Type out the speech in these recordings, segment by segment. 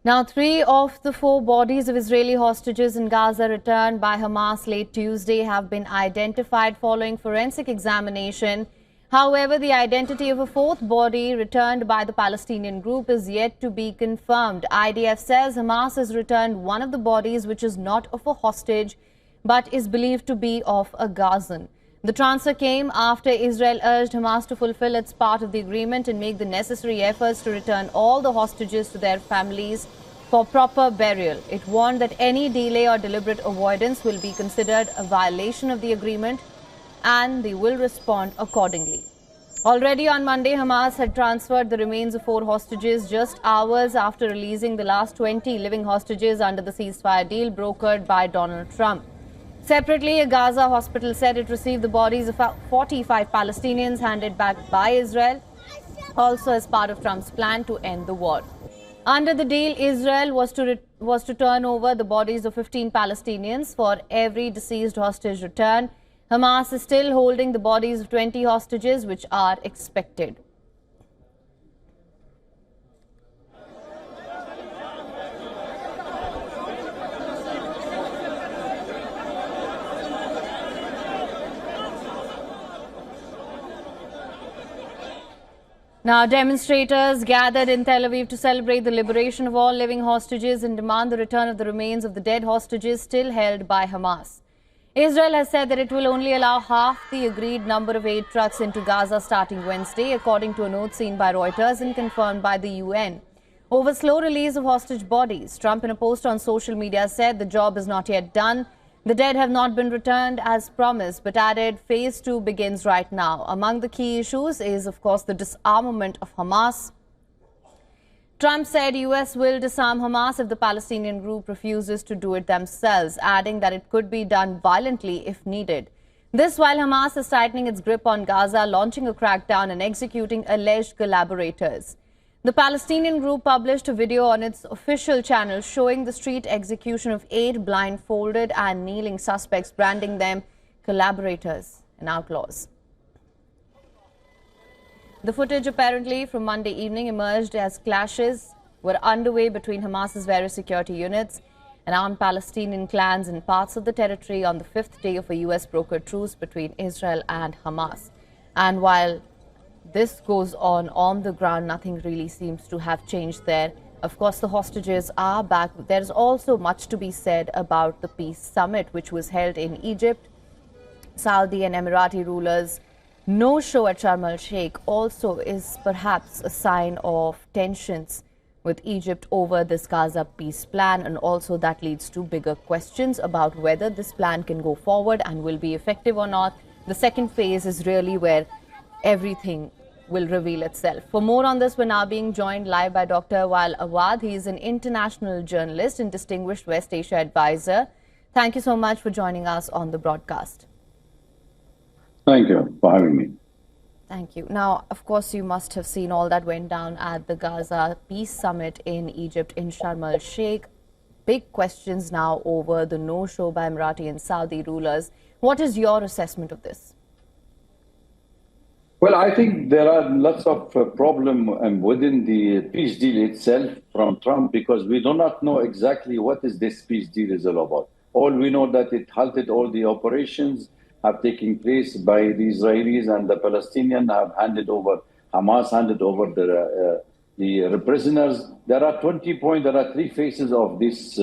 Now, 3 of the 4 bodies of Israeli hostages in Gaza returned by Hamas late Tuesday have been identified following forensic examination. However, the identity of a 4th body returned by the Palestinian group is yet to be confirmed. IDF says Hamas has returned one of the bodies, which is not of a hostage, but is believed to be of a Gazan. The transfer came after Israel urged Hamas to fulfill its part of the agreement and make the necessary efforts to return all the hostages to their families for proper burial. It warned that any delay or deliberate avoidance will be considered a violation of the agreement and they will respond accordingly. Already on Monday, Hamas had transferred the remains of 4 hostages just hours after releasing the last 20 living hostages under the ceasefire deal brokered by Donald Trump. Separately, a Gaza hospital said it received the bodies of 45 Palestinians handed back by Israel, also as part of Trump's plan to end the war. Under the deal, Israel was to turn over the bodies of 15 Palestinians for every deceased hostage return. Hamas is still holding the bodies of 20 hostages, which are expected. Now, demonstrators gathered in Tel Aviv to celebrate the liberation of all living hostages and demand the return of the remains of the dead hostages still held by Hamas. Israel has said that it will only allow half the agreed number of aid trucks into Gaza starting Wednesday, according to a note seen by Reuters and confirmed by the UN. Over slow release of hostage bodies, Trump in a post on social media said the job is not yet done. The dead have not been returned as promised, but added phase 2 begins right now. Among the key issues is, of course, the disarmament of Hamas. Trump said US will disarm Hamas if the Palestinian group refuses to do it themselves, adding that it could be done violently if needed. This while Hamas is tightening its grip on Gaza, launching a crackdown and executing alleged collaborators. The Palestinian group published a video on its official channel showing the street execution of 8 blindfolded and kneeling suspects, branding them collaborators and outlaws. The footage apparently from Monday evening emerged as clashes were underway between Hamas's various security units and armed Palestinian clans in parts of the territory on the 5th day of a US-brokered truce between Israel and Hamas. And while this goes on the ground, nothing really seems to have changed there. Of course, the hostages are back. There's also much to be said about the peace summit, which was held in Egypt. Saudi and Emirati rulers' no-show at Sharm el-Sheikh also is perhaps a sign of tensions with Egypt over this Gaza peace plan, and also that leads to bigger questions about whether this plan can go forward and will be effective or not. The second phase is really where everything will reveal itself. For more on this, we're now being joined live by Dr. Wael Awad. He is an international journalist and distinguished West Asia advisor. Thank you so much for joining us on the broadcast. Thank you for having me. Thank you. Now, of course, you must have seen all that went down at the Gaza Peace Summit in Egypt in Sharm el-Sheikh. Big questions now over the no-show by Emirati and Saudi rulers. What is your assessment of this? Well, I think there are lots of problems within the peace deal itself from Trump, because we do not know exactly what is this peace deal is all about. All we know that it halted all the operations have taken place by the Israelis, and the Palestinians have handed over, Hamas handed over the prisoners. There are 20 points, there are 3 phases of this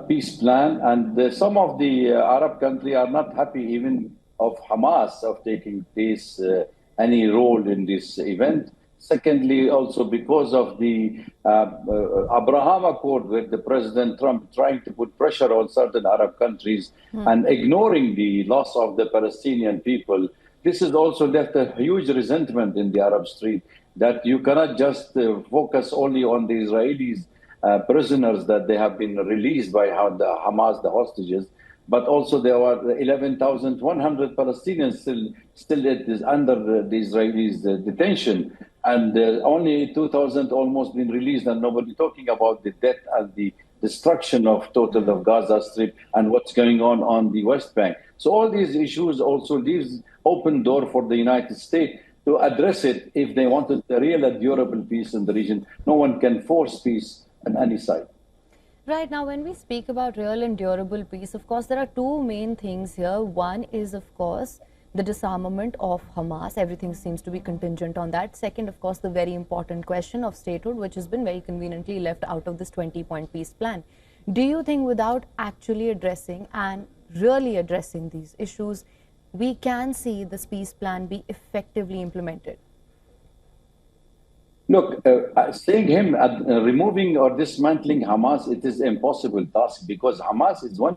peace plan, and some of the Arab countries are not happy even of Hamas of taking place any role in this event. Secondly, also because of the Abraham Accord, where the President Trump trying to put pressure on certain Arab countries and ignoring the loss of the Palestinian people. This has also left a huge resentment in the Arab street, that you cannot just focus only on the Israelis prisoners that they have been released by the Hamas, the hostages, but also there were 11,100 Palestinians still it is under the Israelis' detention, and only 2,000 almost been released, and nobody talking about the death and the destruction of total of Gaza Strip and what's going on the West Bank. So all these issues also leaves open door for the United States to address it if they wanted a real and durable peace in the region. No one can force peace on any side. Right now, when we speak about real and durable peace, of course, there are two main things here. One is, of course, the disarmament of Hamas. Everything seems to be contingent on that. Second, of course, the very important question of statehood, which has been very conveniently left out of this 20-point peace plan. Do you think without actually addressing and really addressing these issues, we can see this peace plan be effectively implemented? Look, saying him removing or dismantling Hamas, it is an impossible task because Hamas is one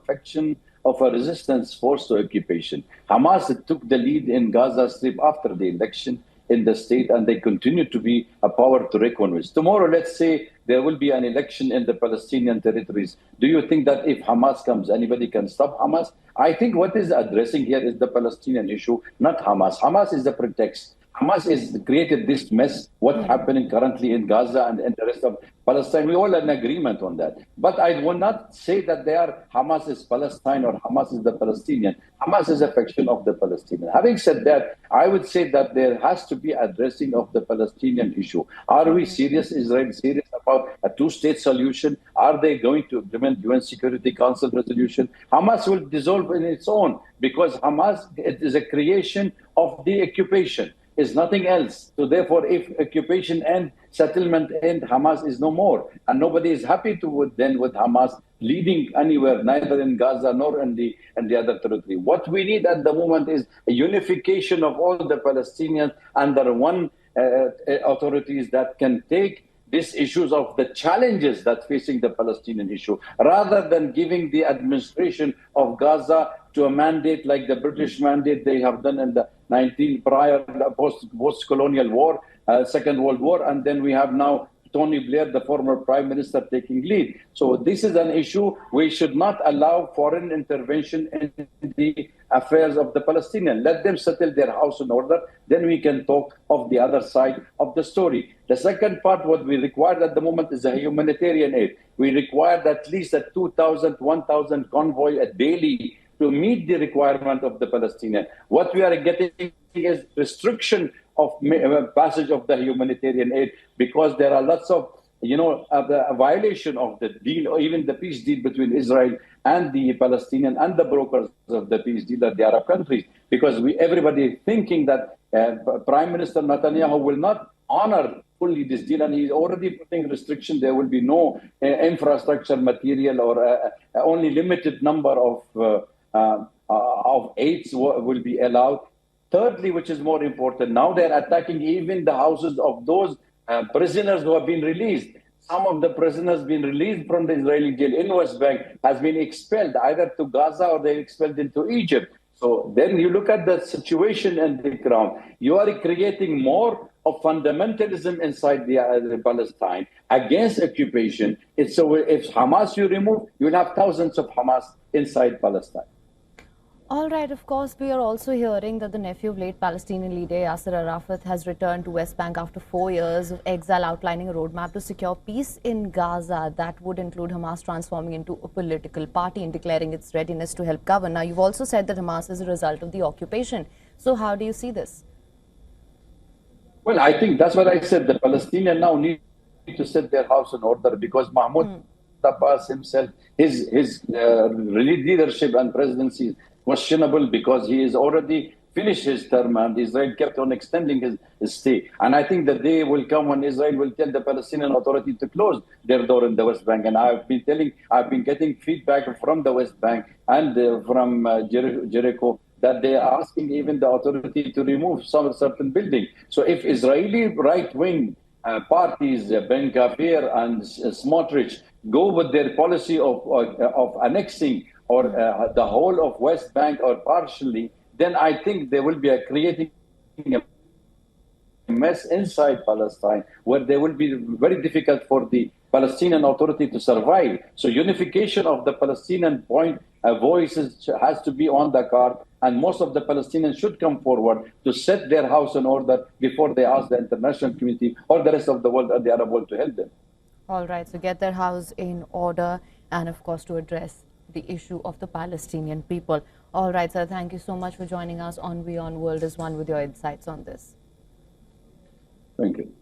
faction of a resistance force to occupation. Hamas took the lead in Gaza Strip after the election in the state, and they continue to be a power to reckon with. Tomorrow, let's say there will be an election in the Palestinian territories. Do you think that if Hamas comes, anybody can stop Hamas? I think what is addressing here is the Palestinian issue, not Hamas. Hamas is the pretext. Hamas has created this mess, what's happening currently in Gaza and the rest of Palestine. We all in agreement on that. But I will not say that Hamas is Palestine or Hamas is the Palestinian. Hamas is a faction of the Palestinian. Having said that, I would say that there has to be addressing of the Palestinian issue. Are we serious, Israel serious about a two-state solution? Are they going to implement UN Security Council resolution? Hamas will dissolve in its own because Hamas it is a creation of the occupation. Is nothing else. So therefore, if occupation and settlement end, Hamas is no more. And nobody is happy with Hamas leading anywhere, neither in Gaza nor in the other territory. What we need at the moment is a unification of all the Palestinians under one authorities that can take these issues of the challenges that facing the Palestinian issue, rather than giving the administration of Gaza to a mandate like the British mandate they have done in the prior post-colonial war, Second World War, and then we have now Tony Blair, the former prime minister, taking lead. So this is an issue. We should not allow foreign intervention in the affairs of the Palestinians. Let them settle their house in order. Then we can talk of the other side of the story. The second part, what we require at the moment is a humanitarian aid. We require at least a 2,000, 1,000 convoy a daily to meet the requirement of the Palestinians. What we are getting is restriction of passage of the humanitarian aid because there are lots of, a violation of the deal, or even the peace deal between Israel and the Palestinian and the brokers of the peace deal at the Arab countries. Because everybody thinking that Prime Minister Netanyahu will not honor fully this deal, and he's already putting restriction. There will be no infrastructure material or only limited number of aids will be allowed. Thirdly, which is more important, now they're attacking even the houses of those prisoners who have been released. Some of the prisoners been released from the Israeli jail in West Bank has been expelled either to Gaza or they're expelled into Egypt. So then you look at the situation on the ground. You are creating more of fundamentalism inside the Palestine against occupation. So if Hamas you remove, you'll have thousands of Hamas inside Palestine. All right, of course, we are also hearing that the nephew of late Palestinian leader Yasser Arafat has returned to West Bank after 4 years of exile, outlining a roadmap to secure peace in Gaza that would include Hamas transforming into a political party and declaring its readiness to help govern. Now, you've also said that Hamas is a result of the occupation. So how do you see this? Well, I think that's what I said. The Palestinians now need to set their house in order because Mahmoud Abbas himself, his leadership and presidency is questionable because he has already finished his term and Israel kept on extending his stay. And I think the day will come when Israel will tell the Palestinian Authority to close their door in the West Bank. And I've been getting feedback from the West Bank and from Jericho that they are asking even the authority to remove some certain building. So if Israeli right-wing parties, Ben Gvir and Smotrich, go with their policy of annexing or the whole of West Bank or partially, then I think there will be creating a mess inside Palestine where they will be very difficult for the Palestinian Authority to survive. So unification of the Palestinian voices has to be on the card, and most of the Palestinians should come forward to set their house in order before they ask the international community or the rest of the world and the Arab world to help them. All right, so get their house in order and of course to address the issue of the Palestinian people. All right, sir, thank you so much for joining us on WION World is One with your insights on this. Thank you.